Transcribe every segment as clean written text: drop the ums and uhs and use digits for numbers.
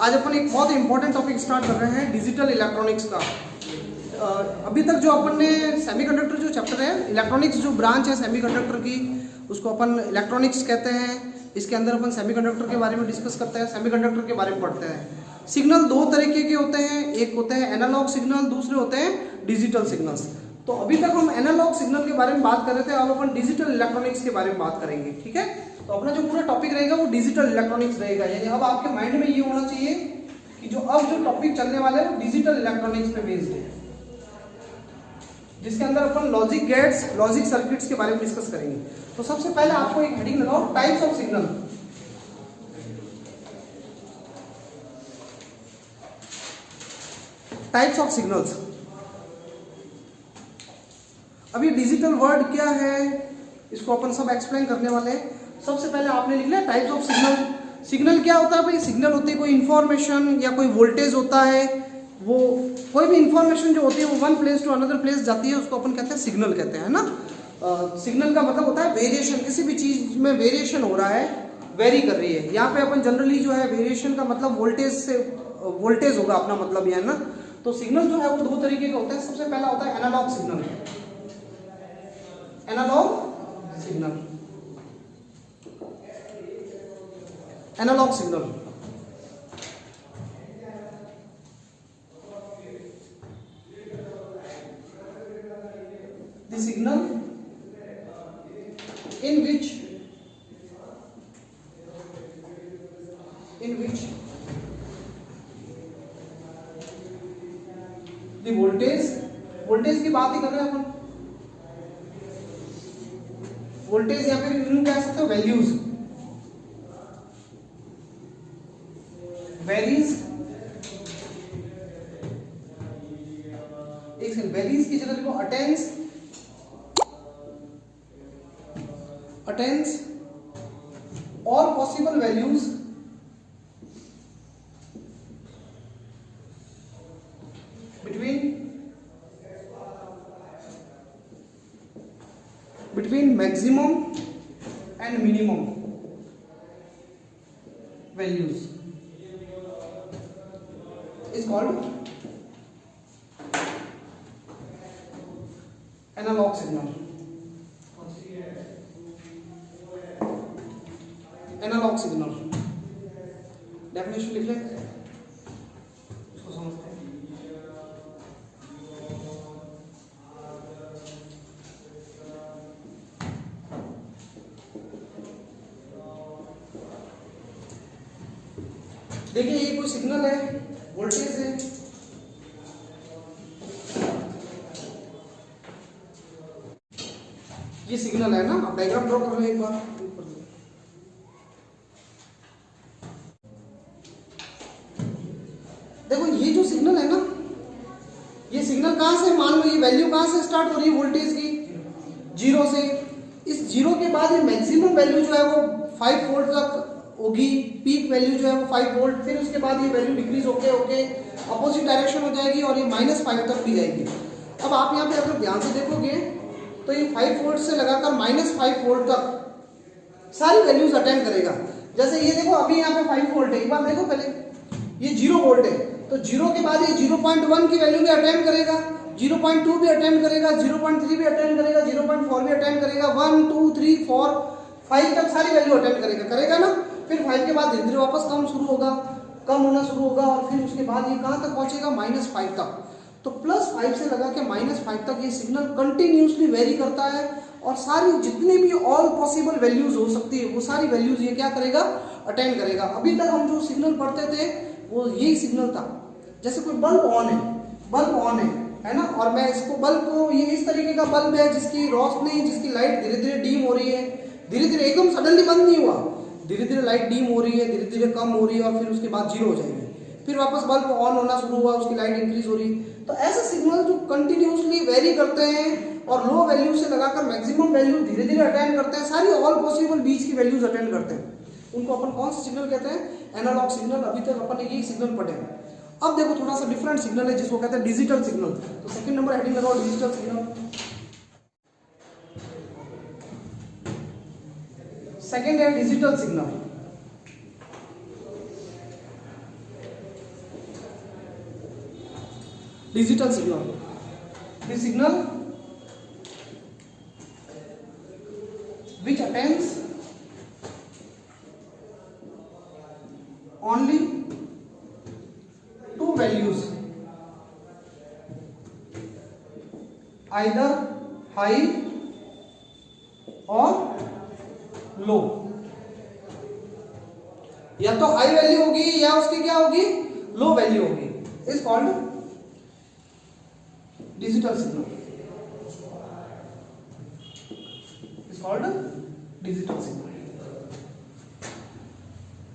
आज अपन एक बहुत इंपॉर्टेंट टॉपिक स्टार्ट कर रहे हैं, डिजिटल इलेक्ट्रॉनिक्स का। अभी तक जो अपन ने सेमीकंडक्टर जो चैप्टर है, इलेक्ट्रॉनिक्स जो ब्रांच है सेमीकंडक्टर की, उसको अपन इलेक्ट्रॉनिक्स कहते हैं। इसके अंदर अपन सेमीकंडक्टर के बारे में डिस्कस करते हैं, सेमीकंडक्टर के बारे में पढ़ते हैं। सिग्नल दो तरीके के होते हैं, एक होते हैं एनालॉग सिग्नल, दूसरे होते हैं डिजिटल सिग्नल्स। तो अभी तक हम एनालॉग सिग्नल के बारे में बात कर रहे थे, अब अपन डिजिटल इलेक्ट्रॉनिक्स के बारे में बात करेंगे। ठीक है, तो अपना जो पूरा टॉपिक रहेगा वो डिजिटल इलेक्ट्रॉनिक्स रहेगा। यानी अब आपके माइंड में ये होना चाहिए कि जो अब जो टॉपिक चलने वाला है वो डिजिटल इलेक्ट्रॉनिक्स पे बेस्ड है, जिसके अंदर अपन लॉजिक गेट्स, लॉजिक सर्किट्स के बारे में डिस्कस करेंगे। तो सबसे पहले आपको एक हेडिंग लगाओ, types of signal. Types of signals. अभी डिजिटल वर्ड क्या है इसको अपन सब एक्सप्लेन करने वाले हैं। सबसे पहले आपने लिखना है टाइप्स ऑफ सिग्नल। सिग्नल क्या होता है भाई? सिग्नल होती है कोई इंफॉर्मेशन या कोई वोल्टेज होता है, वो कोई भी इंफॉर्मेशन जो होती है वो one place to another place जाती है, उसको अपन कहते हैं सिग्नल कहते हैं ना। सिग्नल का मतलब होता है वेरिएशन, किसी भी चीज में वेरिएशन हो रहा है, वेरी कर रही है। यहाँ पे अपन जनरली जो है वेरिएशन का मतलब वोल्टेज से, वोल्टेज होगा अपना मतलब यह है ना। तो सिग्नल जो है वो दो तरीके के होते हैं। सबसे पहला होता है analog signal. Analog signal, analog signal the signal in which the voltage की बात ही कर रहे हैं अपन। वोल्टेज या फिर इन्हें कह सकते हो वैल्यूज, वैरीज। एक सेकंड, वैरीज की जगह लिखो अटेंस, अटेंस और possible values between maximum and minimum values is called analog signal. Analog signal definition लिख ले, उसको समझते हैं। देखिए ये कोई सिग्नल है, वोल्टेज है, ये सिग्नल है ना। आप डायग्राम ड्रॉ कर लो एक बार। देखो ये जो सिग्नल है ना, ये सिग्नल कहां से, मान लो ये वैल्यू कहां से स्टार्ट हो रही है वोल्टेज की, जीरो से। इस जीरो के बाद ये मैक्सिमम वैल्यू जो है वो 5 वोल्ट तक होगी, पीक वैल्यू जो है वो 5 वोल्ट। फिर उसके बाद ये वैल्यू डिक्रीज होके अपोजिट डायरेक्शन हो जाएगी और ये -5 तक भी जाएगी। अब आप यहाँ पे अगर ध्यान से देखोगे तो ये 5 वोल्ट से लगाकर -5 वोल्ट तक सारी वैल्यूज अटेंड करेगा। जैसे ये देखो अभी यहाँ पे 5 वोल्ट है, एक बार देखो पहले ये 0 वोल्ट है, तो 0 के बाद ये 0.1 की वैल्यू भी अटेंड करेगा, 0.2 भी अटेंड करेगा, 0.3 भी अटेंड करेगा, 0.4 भी अटेंड करेगा, 1 2 3 4 5 तक सारी वैल्यू अटेंड करेगा ना। फिर 5 के बाद धीरे धीरे वापस कम होना शुरू होगा और फिर उसके बाद ये कहाँ तक पहुंचेगा, -5 तक। तो +5 से लगा के -5 तक ये सिग्नल कंटिन्यूसली वेरी करता है और सारी जितनी भी ऑल पॉसिबल वैल्यूज हो सकती है वो सारी वैल्यूज ये क्या करेगा, अटेंड करेगा। अभी तक हम जो सिग्नल पढ़ते थे वो यही सिग्नल था। जैसे कोई बल्ब ऑन है ना, और मैं इसको बल्ब को, ये इस तरीके का बल्ब है जिसकी रोशनी, जिसकी लाइट धीरे धीरे डीम हो रही है, धीरे धीरे एकदम सडनली बंद नहीं हुआ, धीरे धीरे लाइट डीम हो रही है, धीरे धीरे कम हो रही है और फिर उसके बाद 0 हो जाएगी, फिर वापस बल्ब ऑन होना शुरू हुआ, उसकी लाइट इंक्रीज हो रही। तो ऐसे सिग्नल जो कंटिन्यूसली वेरी करते हैं और लो वैल्यू से लगाकर मैक्सिमम वैल्यू धीरे धीरे अटेंड करते हैं, सारी ऑल पॉसिबल बीच की वैल्यूज अटेंड करते हैं, उनको अपन कौन सा सिग्नल कहते हैं, एनालॉग सिग्नल। अभी तक अपन ने यही सिग्नल पढ़े। अब देखो थोड़ा सा डिफरेंट सिग्नल है जिसको कहते हैं डिजिटल सिग्नल। तो सेकंड नंबर हेडिंग लगाओ, डिजिटल सिग्नल। सेकंड है digital signal. Digital signal, the signal which attains only two values, either high or low, या तो हाई वैल्यू होगी या उसकी क्या होगी, लो वैल्यू होगी, is called digital signal, is called digital signal.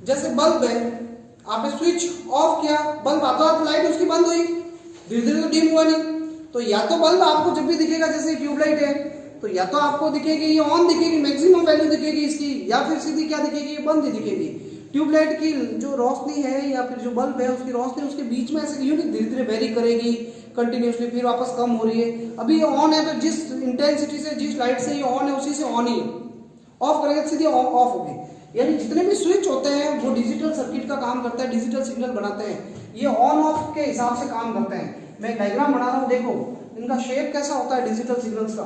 जैसे बल्ब है, आपने स्विच ऑफ किया, बल्ब आता तो लाइट उसकी बंद हुई, धीरे धीरे तो डिम हुआ नहीं, तो या तो बल्ब आपको जब भी दिखेगा, जैसे ट्यूबलाइट है तो या तो आपको दिखेगी ये ऑन दिखेगी, मैक्सिमम वैल्यू दिखेगी इसकी, या फिर सीधी क्या दिखेगी, ये बंद दिखेगी। ट्यूबलाइट की जो रोशनी है या फिर जो बल्ब है उसकी रोशनी उसके बीच में ऐसे यूनिक धीरे धीरे वेरी करेगी कंटिन्यूसली, फिर वापस कम हो रही है। अभी ये ऑन है तो जिस इंटेंसिटी से, जिस लाइट से ये ऑन है उसी से ऑन ही, ऑफ करेंगे सीधे ऑफ होगी। यानी जितने भी स्विच होते हैं वो डिजिटल सर्किट का काम करता है, डिजिटल सिग्नल बनाते हैं, ये ऑन ऑफ के हिसाब से काम करते हैं। मैं डायग्राम बना रहा हूं, देखो इनका शेप कैसा होता है डिजिटल सिग्नल्स का।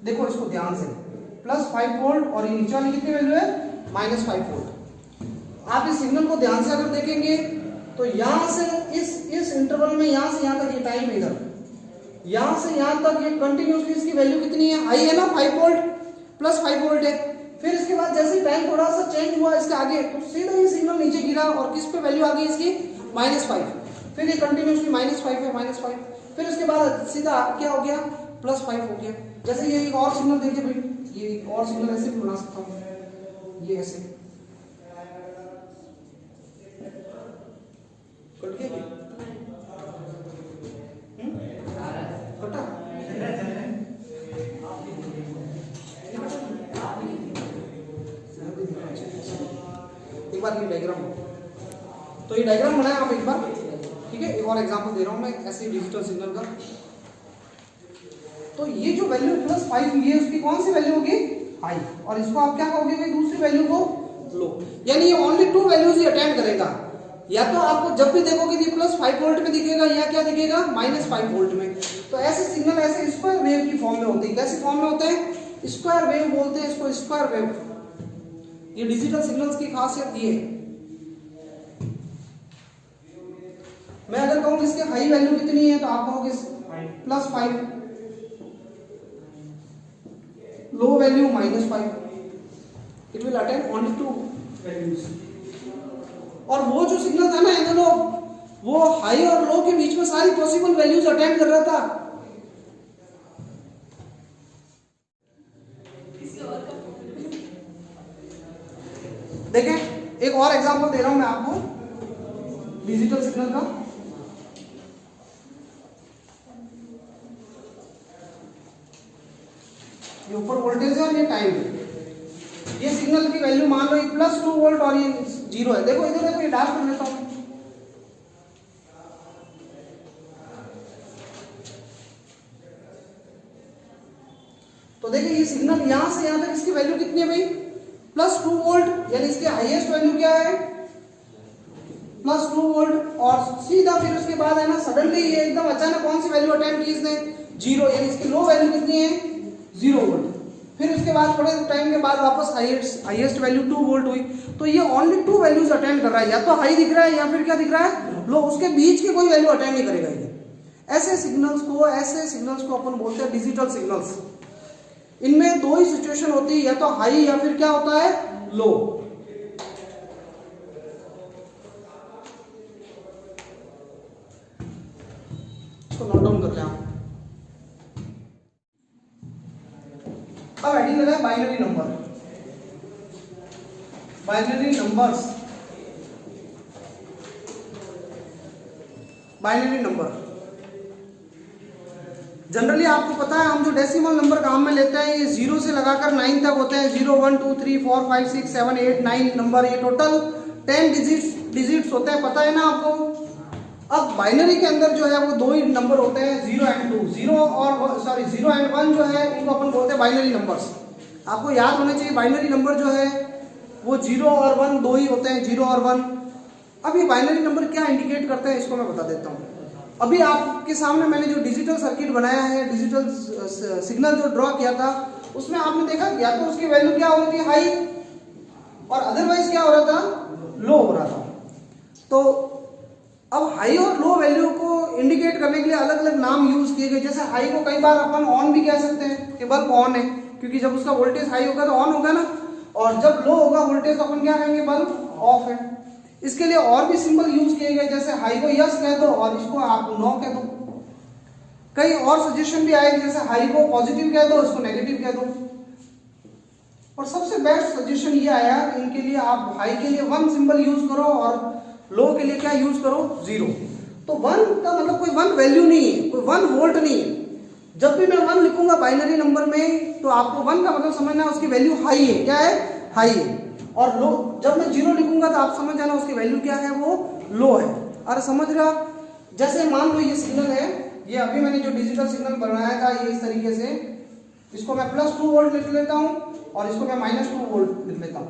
देखो इसको ध्यान से, +5 वोल्ट और ये नीचे वाली कितनी वैल्यू है, -5 वोल्ट। आप इस सिग्नल को ध्यान से अगर देखेंगे तो यहां से इस इंटरवल में यहां से यहां तक ये टाइम इधर, यहां से यहां तक ये कंटिन्यूसली इसकी वैल्यू कितनी है, हाई है ना, 5 वोल्ट, +5 वोल्ट है। फिर इसके बाद जैसे टाइम थोड़ा सा चेंज हुआ इसके आगे तो सीधा ये सिग्नल नीचे गिरा और किस पे वैल्यू आ गई इसकी, -5। फिर ये कंटिन्यूसली -5 है, -5। फिर उसके बाद सीधा क्या हो गया, +5 हो गया। जैसे ये एक और सिग्नल देखिए भाई, ये एक और सिग्नल ऐसे भी बना सकता हूं, ये ऐसे कट गया, कटा एक बार ये डायग्राम, तो ये डायग्राम बनाया आप एक बार, ठीक है। एक और एग्जांपल दे रहा हूं मैं ऐसे डिजिटल सिग्नल का। तो ये जो वैल्यू +5 ये उसकी कौन सी वैल्यू होगी, हाई, और इसको आप क्या कहोगे भाई, दूसरी वैल्यू को लो। यानी ये ओनली 2 वैल्यूज ही अटेंड करेगा, या तो आपको जब भी देखोगे ये +5 वोल्ट में दिखेगा या क्या दिखेगा, -5 वोल्ट में। तो ऐसे सिग्नल ऐसे स्क्वायर वेव की फॉर्म में होते हैं। कैसी फॉर्म में होते हैं, स्क्वायर वेव बोलते हैं इसको, स्क्वायर वेव। ये डिजिटल सिग्नल्स की खासियत ये है। मैं अगर कहूँ इसके हाई वैल्यू कितनी है तो आप कहोगे +5, low value -5, it will attend only 2 values. और वो जो सिग्नल था ना इन दोनों, वो हाई और लो के बीच में सारी पॉसिबल वैल्यूज अटेंड कर रहा था। देखें एक और एग्जांपल दे रहा हूं मैं आपको डिजिटल सिग्नल का। ये ऊपर वोल्टेज है और ये टाइम है। ये सिग्नल की वैल्यू मान लो ये +2 वोल्ट और ये 0 है। देखो इधर देखो, ये डार्क कर लेता हूं। तो देखिए ये सिग्नल यहां से यहां तक इसकी वैल्यू कितनी है भाई, +2 वोल्ट, यानी इसके हाईएस्ट वैल्यू क्या है, +2 वोल्ट। और सीधा फिर उसके बाद है ना सडनली ये एकदम अचानक कौन सी वैल्यू अटेंड की इसने, 0, यानी इसकी लो वैल्यू कितनी है, 0 वोल्ट। फिर उसके बाद थोड़े टाइम के बाद वापस हाईएस्ट वैल्यू 2 वोल्ट हुई। तो ये ओनली 2 वैल्यूज अटेंड कर रहा है, या तो हाई दिख रहा है या फिर क्या दिख रहा है, लो। उसके बीच की कोई वैल्यू अटेंड नहीं करेगा ये। ऐसे सिग्नल्स को अपन बोलते हैं डिजिटल सिग्नल्स। इनमें 2 ही सिचुएशन होती है, या तो हाई या फिर क्या होता है, लो। इसको नोट डाउन कर लें आप। अब हेडिंग लगा है binary number, binary numbers, binary number. Generally आपको पता है हम जो डेसिमल नंबर काम में लेते हैं ये 0 से लगाकर 9 तक होते हैं। 0 1 2 3 4 5 6 7 8 9 नंबर, ये टोटल 10 डिजिट्स होते हैं, पता है ना आपको। अब बाइनरी के अंदर जो है वो 2 ही नंबर होते हैं, 0 एंड 2। 0 एंड 1 जो है इनको अपन बोलते हैं बाइनरी नंबर्स। आपको याद होने चाहिए बाइनरी नंबर जो है वो 0 और 1 दो ही होते हैं, 0 और 1। अब ये बाइनरी नंबर क्या इंडिकेट करते हैं इसको मैं बता देता हूँ। अभी आपके सामने मैंने जो डिजिटल सर्किट बनाया है, डिजिटल सिग्नल जो ड्रॉ किया था, उसमें आपने देखा या तो उसकी वैल्यू क्या हो रही थी, हाई, और अदरवाइज क्या हो रहा था, लो हो रहा था। तो अब हाई और लो वैल्यू को इंडिकेट करने के लिए अलग अलग नाम यूज किए गए। जैसे हाई को कई बार अपन ऑन भी कह सकते हैं कि बल्ब ऑन है, क्योंकि जब उसका वोल्टेज हाई होगा तो ऑन होगा ना, और जब लो होगा वोल्टेज तो अपन क्या कहेंगे, बल्ब ऑफ है। इसके लिए और भी सिंबल यूज किए गए, जैसे हाई को यस कह दो और इसको आप नो कह दो। कई और सजेशन भी आए, जैसे हाई को पॉजिटिव कह दो, इसको नेगेटिव कह दो। और सबसे बेस्ट सजेशन ये आया इनके लिए, आप हाई के लिए 1 सिंबल यूज करो और लो के लिए क्या यूज करो, 0। तो 1 का मतलब कोई 1 वैल्यू नहीं है, कोई 1 वोल्ट नहीं है। जब भी मैं 1 लिखूंगा बाइनरी नंबर में तो आपको 1 का मतलब समझना है उसकी वैल्यू हाई है, क्या है, हाई है। और लो, जब मैं 0 लिखूंगा तो आप समझ जाना उसकी वैल्यू क्या है, वो लो है। अरे समझ रहे हो आप? जैसे मान लो ये सिग्नल है, ये अभी मैंने जो डिजिटल सिग्नल बनाया था ये इस तरीके से, इसको मैं +2 वोल्ट लिख लेता हूं और इसको मैं -2 वोल्ट लिख लेता हूं।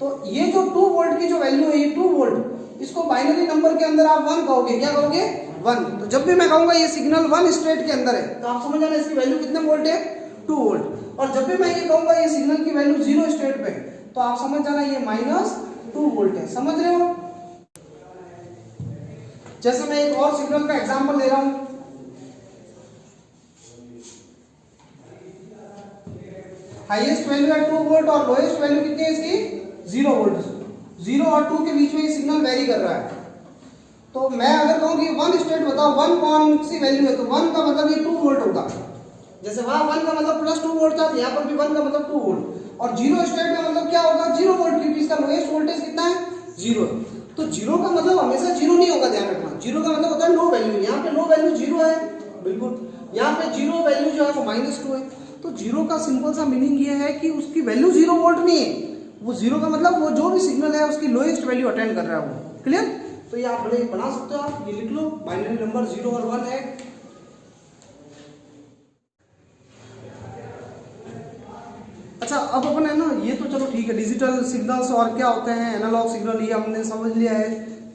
तो ये जो 2 वोल्ट की जो वैल्यू है, ये 2 वोल्ट, इसको बाइनरी नंबर के अंदर आप 1 कहोगे, क्या कहोगे, 1। तो जब भी मैं कहूंगा ये सिग्नल 1 स्टेट के अंदर है तो आप समझ जाना इसकी वैल्यू कितने वोल्ट है, 2 वोल्ट। और जब भी मैं ये कहूंगा ये सिग्नल की वैल्यू 0 स्टेट पे तो आप समझ जाना ये -2 वोल्ट है। समझ रहे हो? जैसे मैं एक और सिग्नल का एग्जांपल ले रहा हूं, हाईएस्ट वैल्यू है 2 वोल्ट और लोएस्ट वैल्यू कितनी है इसकी, 0 वोल्ट। 0 और 2 के बीच में ये सिग्नल वेरी कर रहा है। तो मैं अगर कहूं कि 1 स्टेट बताओ 1 कौन सी वैल्यू है, तो 1 का मतलब ये 2 वोल्ट होगा। जैसे वहां 1 का मतलब +2 वोल्ट था, यहाँ पर भी 1 का मतलब 2 वोल्ट। और 0 स्टेट का मतलब क्या होगा, 0 वोल्ट, क्योंकि इसका लोएस्ट वोल्टेज कितना है, 0। तो 0 का मतलब हमेशा 0 नहीं होगा, ध्यान रखना। 0 का मतलब होता है लो वैल्यू। यहाँ पे लो वैल्यू 0 है, बिल्कुल। यहाँ पे 0 वैल्यू जो है वो -2 है। तो 0 का सिंपल सा मीनिंग ये है कि उसकी वैल्यू 0 वोल्ट नहीं है। वो 0 का मतलब वो जो भी सिग्नल है उसकी लोएस्ट वैल्यू अटेंड कर रहा है वो। क्लियर? तो ये आप बना सकते हो, आप ये लिख लो, बाइनरी नंबर 0 और 1 है। अच्छा, अब अपन है ना, ये तो चलो ठीक है, डिजिटल सिग्नल्स और क्या होते हैं, एनालॉग सिग्नल, ये हमने समझ लिया है।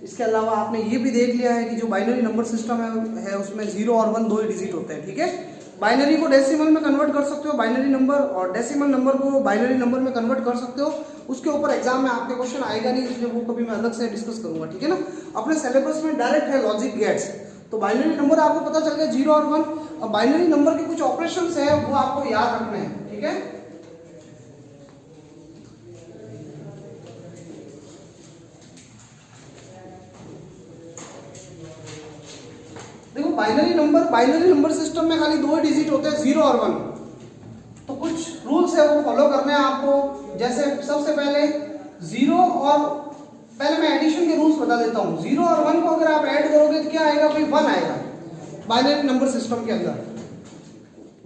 इसके अलावा आपने ये भी देख लिया है कि जो बाइनरी नंबर सिस्टम है उसमें 0 और 1 दो ही डिजिट होते हैं, ठीक है। बाइनरी को डेसिमल में कन्वर्ट कर सकते हो, बाइनरी नंबर, और डेसिमल नंबर को बाइनरी नंबर में कन्वर्ट कर सकते हो। उसके ऊपर एग्जाम में आपके क्वेश्चन आएगा नहीं, इसलिए वो कभी मैं अलग से डिस्कस करूंगा, ठीक है ना। अपने सिलेबस में डायरेक्ट है लॉजिक गेट्स। तो बाइनरी नंबर आपको पता चल गया 0 और 1। अब बाइनरी नंबर के कुछ ऑपरेशंस है वो आपको याद रखने हैं, ठीक है। देखो बाइनरी नंबर सिस्टम में खाली दो डिजिट होते हैं, 0 और 1। तो कुछ रूल्स है वो फॉलो करने हैं आपको। जैसे सबसे पहले 0 और, पहले मैं एडिशन के रूल्स बता देता हूँ। 0 और 1 को अगर आप ऐड करोगे तो क्या आएगा भाई, 1 आएगा बाइनरी नंबर सिस्टम के अंदर।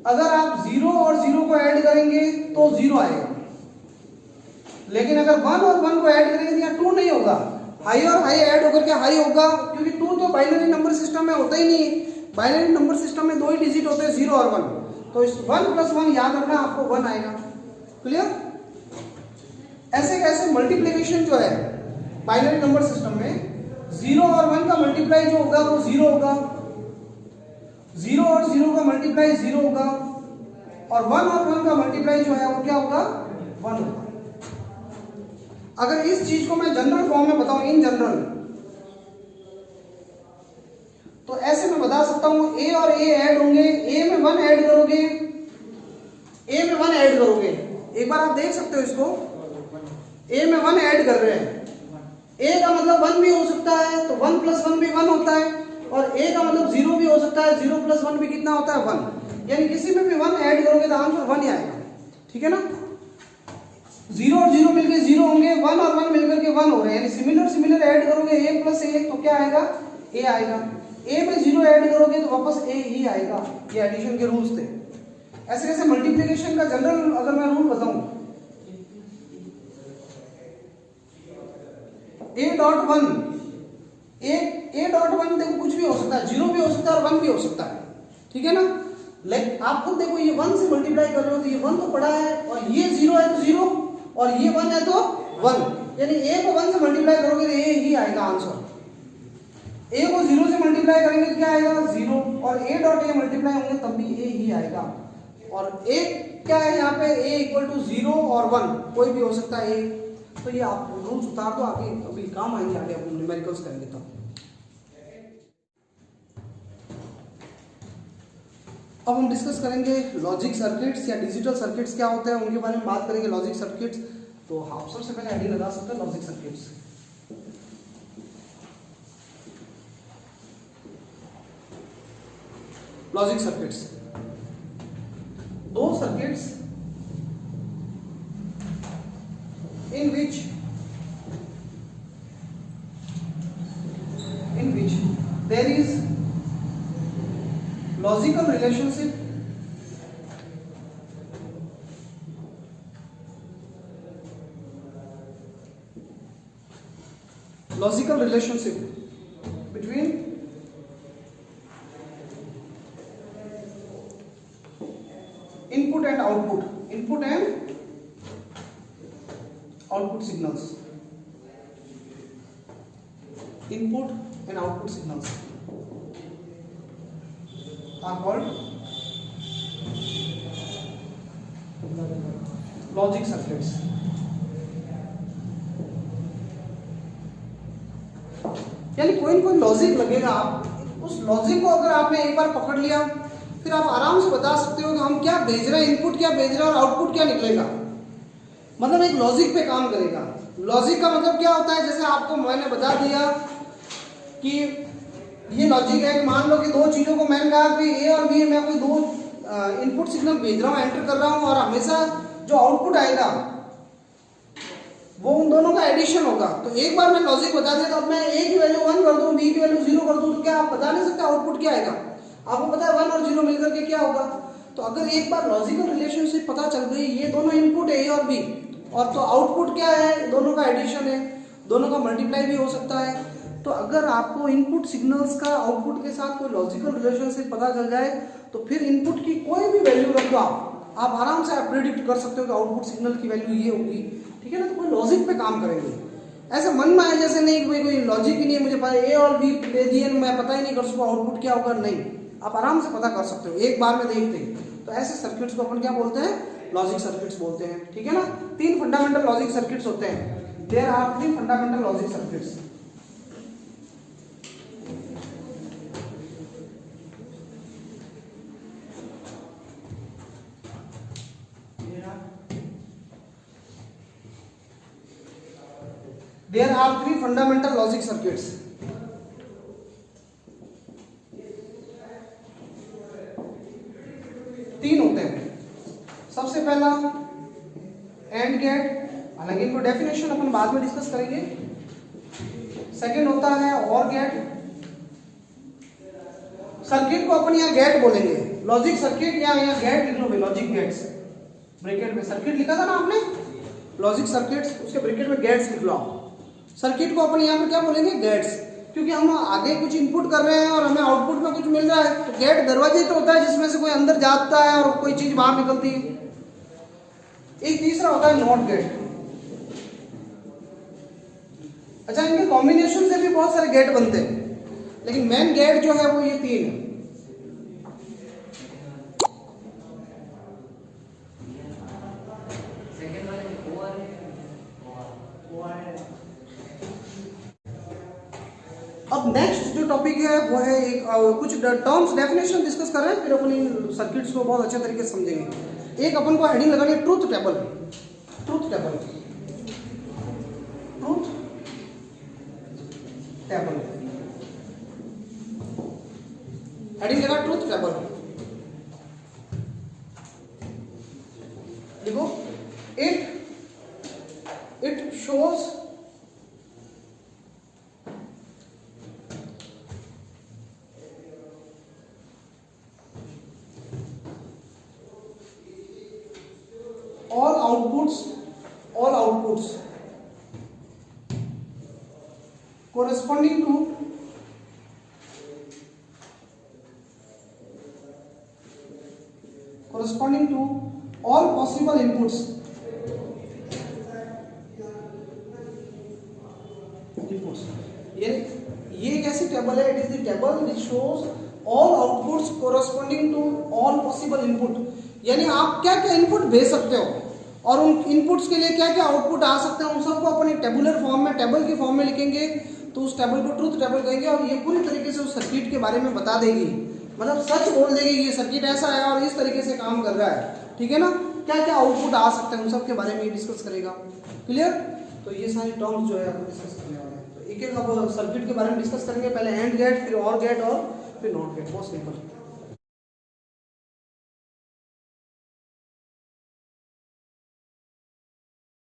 अगर आप 0 और 0 को ऐड करेंगे तो 0 आएगा, लेकिन अगर 1 और 1 को ऐड करेंगे तो यहाँ 2 नहीं होगा। हाई और हाई ऐड होकर के हाई होगा, क्योंकि 2 तो बाइनरी नंबर सिस्टम में होता ही नहीं है। बाइनरी नंबर सिस्टम में दो ही डिजिट होते हैं, 0 और 1। तो इस 1 + 1 याद रखना, आपको 1 आएगा। क्लियर? ऐसे कैसे मल्टीप्लिकेशन जो है बाइनरी नंबर सिस्टम में, 0 और 1 का मल्टीप्लाई जो होगा वो 0 होगा, 0 और 0 का मल्टीप्लाई 0 होगा, और 1 और 1 का मल्टीप्लाई जो है वो क्या होगा, 1 होगा। अगर इस चीज को मैं जनरल फॉर्म में बताऊं, इन जनरल, तो ऐसे मैं बता सकता हूं, a और a ऐड होंगे, a में 1 ऐड करोगे, a में 1 ऐड करोगे, एक बार आप देख सकते हो इसको, a में 1 ऐड कर रहे हैं। a का मतलब 1 भी हो सकता है, तो 1 + 1 भी 1 होता है, और a का मतलब 0 भी हो सकता है, 0 + 1 भी कितना होता है, 1। यानी किसी में भी 1 ऐड करोगे तो आंसर 1 ही आएगा, ठीक है ना। 0 और 0 मिलकर 0 होंगे, 1 और 1 मिलकर के 1 हो रहे हैं, यानी सिमिलर ऐड करोगे, a + a तो क्या आएगा, a आएगा। a में 0 ऐड करोगे तो वापस a ही आएगा। ये एडिशन के रूल्स थे। ऐसे कैसे मल्टीप्लिकेशन का जनरल अगर मैं रूल बताऊं, a.1 देखो कुछ भी हो सकता है, 0 भी हो सकता है और 1 भी हो सकता है, ठीक है ना। लाइक आप खुद देखो, ये 1 से मल्टीप्लाई कर रहे हो तो ये 1 तो पड़ा है, और ये 0 है तो 0, और ये 1 है तो 1, यानी ए को 1 से मल्टीप्लाई करोगे तो ए ही आएगा आंसर। ए को 0 से मल्टीप्लाई करेंगे तो क्या आएगा 0, और ए डॉट ए मल्टीप्लाई होंगे तब भी ए ही आएगा। और ए क्या है यहाँ पे, ए इक्वल टू 0 और 1 कोई भी हो सकता है ए। तो ये आप रूल्स उतार दो, आगे अभी काम आएंगे, आगे अपन न्यूमेरिकल्स करेंगे तो। अब हम डिस्कस करेंगे लॉजिक सर्किट्स या डिजिटल सर्किट्स क्या होते हैं, उनके बारे में बात करेंगे। लॉजिक सर्किट्स, तो आप सबसे पहले हेडिंग लगा सकते हैं लॉजिक सर्किट्स। लॉजिक सर्किट्स, दो circuits in which there is logical relationship between input and output signals. Input and output signals are called logic circuits. यानी कोई न कोई लॉजिक लगेगा, आप उस लॉजिक को अगर आपने एक बार पकड़ लिया फिर आप आराम से बता सकते हो कि हम क्या भेज रहे हैं, इनपुट क्या भेज रहे हैं और आउटपुट क्या निकलेगा। मतलब एक लॉजिक पे काम करेगा। लॉजिक का मतलब क्या होता है, जैसे आपको मैंने बता दिया कि ये लॉजिक है कि मान लो कि दो चीज़ों को मैंने कहा कि ए और बी मैं कोई दो इनपुट सिग्नल भेज रहा हूँ, एंटर कर रहा हूँ, और हमेशा जो आउटपुट आएगा वो उन दोनों का एडिशन होगा। तो एक बार मैं लॉजिक बता दिया, तो अब मैं ए की वैल्यू 1 कर दूँ, बी की वैल्यू 0 कर दूँ, तो क्या आप बता नहीं सकते आउटपुट क्या आएगा। आपको पता है 1 और 0 मिलकर के क्या होगा। तो अगर एक बार लॉजिकल रिलेशनशिप पता चल गई, ये दोनों इनपुट है ए और बी, और तो आउटपुट क्या है, दोनों का एडिशन है, दोनों का मल्टीप्लाई भी हो सकता है। तो अगर आपको इनपुट सिग्नल्स का आउटपुट के साथ कोई लॉजिकल रिलेशनशिप पता चल जाए, तो फिर इनपुट की कोई भी वैल्यू रख दो आप आराम से आप प्रेडिक्ट कर सकते हो कि आउटपुट सिग्नल की वैल्यू ये होगी, ठीक है ना। तो कोई लॉजिक पे काम करेंगे, ऐसे मन में आए जैसे नहीं कोई लॉजिक ही नहीं है, मुझे पता ए और बी दे दिए, मैं पता ही नहीं कर सकूँ आउटपुट क्या होगा, नहीं, आप आराम से पता कर सकते हो एक बार में देखते ही। तो ऐसे सर्किट्स को अपन क्या बोलते हैं, लॉजिक सर्किट्स बोलते हैं, ठीक है ना। 3 फंडामेंटल लॉजिक सर्किट्स होते हैं। There are 3 fundamental logic circuits. There are 3 fundamental logic circuits. तीन होते हैं। सबसे पहला एंड गेट, हालांकि इनको डेफिनेशन अपन बाद में डिस्कस करेंगे। सेकंड होता है और गेट। सर्किट को अपन यहाँ गेट बोलेंगे, लॉजिक सर्किट, या यहाँ गेट लिख लो भाई, लॉजिक गेट्स, ब्रैकेट में सर्किट लिखा था ना आपने, लॉजिक सर्किट्स, उसके ब्रैकेट में गेट्स लिख लो आप। सर्किट को अपन यहाँ पर क्या बोलेंगे, गेट्स, क्योंकि हम आगे कुछ इनपुट कर रहे हैं और हमें आउटपुट में कुछ मिल रहा है। तो गेट दरवाजे तो होता है जिसमें से कोई अंदर जाता है और कोई चीज बाहर निकलती है। एक तीसरा होता है नॉट गेट। अच्छा, इनके कॉम्बिनेशन से भी बहुत सारे गेट बनते हैं, लेकिन मेन गेट जो है वो ये 3 है। अब नेक्स्ट जो टॉपिक है वो है एक कुछ टर्म्स डेफिनेशन डिस्कस कर रहे हैं, फिर अपन इन सर्किट्स को बहुत अच्छे तरीके से समझेंगे। एक अपन को हेडिंग लगानी है truth table. Truth table, truth table, heading लगा ट्रूथ टेबल। देखो, it shows all outputs corresponding to all possible inputs shows all outputs corresponding to all possible input, यानी आप क्या क्या इनपुट भेज सकते हो और उन इनपुट्स के लिए क्या क्या आउटपुट आ सकते हैं, उन सबको अपन एक टेबुलर फॉर्म में, टेबल की फॉर्म में लिखेंगे, तो उस टेबल को ट्रूथ टेबल कहेंगे और ये पूरी तरीके से उस सर्किट के बारे में बता देगी, मतलब सच बोल देगी ये सर्किट ऐसा है और इस तरीके से काम कर रहा है, ठीक है ना। क्या क्या आउटपुट आ सकते हैं उन सब के बारे में ये डिस्कस करेगा, क्लियर। तो ये सारी टर्म्स जो है अपन डिस्कस करने वाले हैं। तो एक एक अब सर्किट के बारे में डिस्कस करेंगे, पहले एंड गेट, फिर और गेट और फिर नॉट गेट, बहुत सिंपल।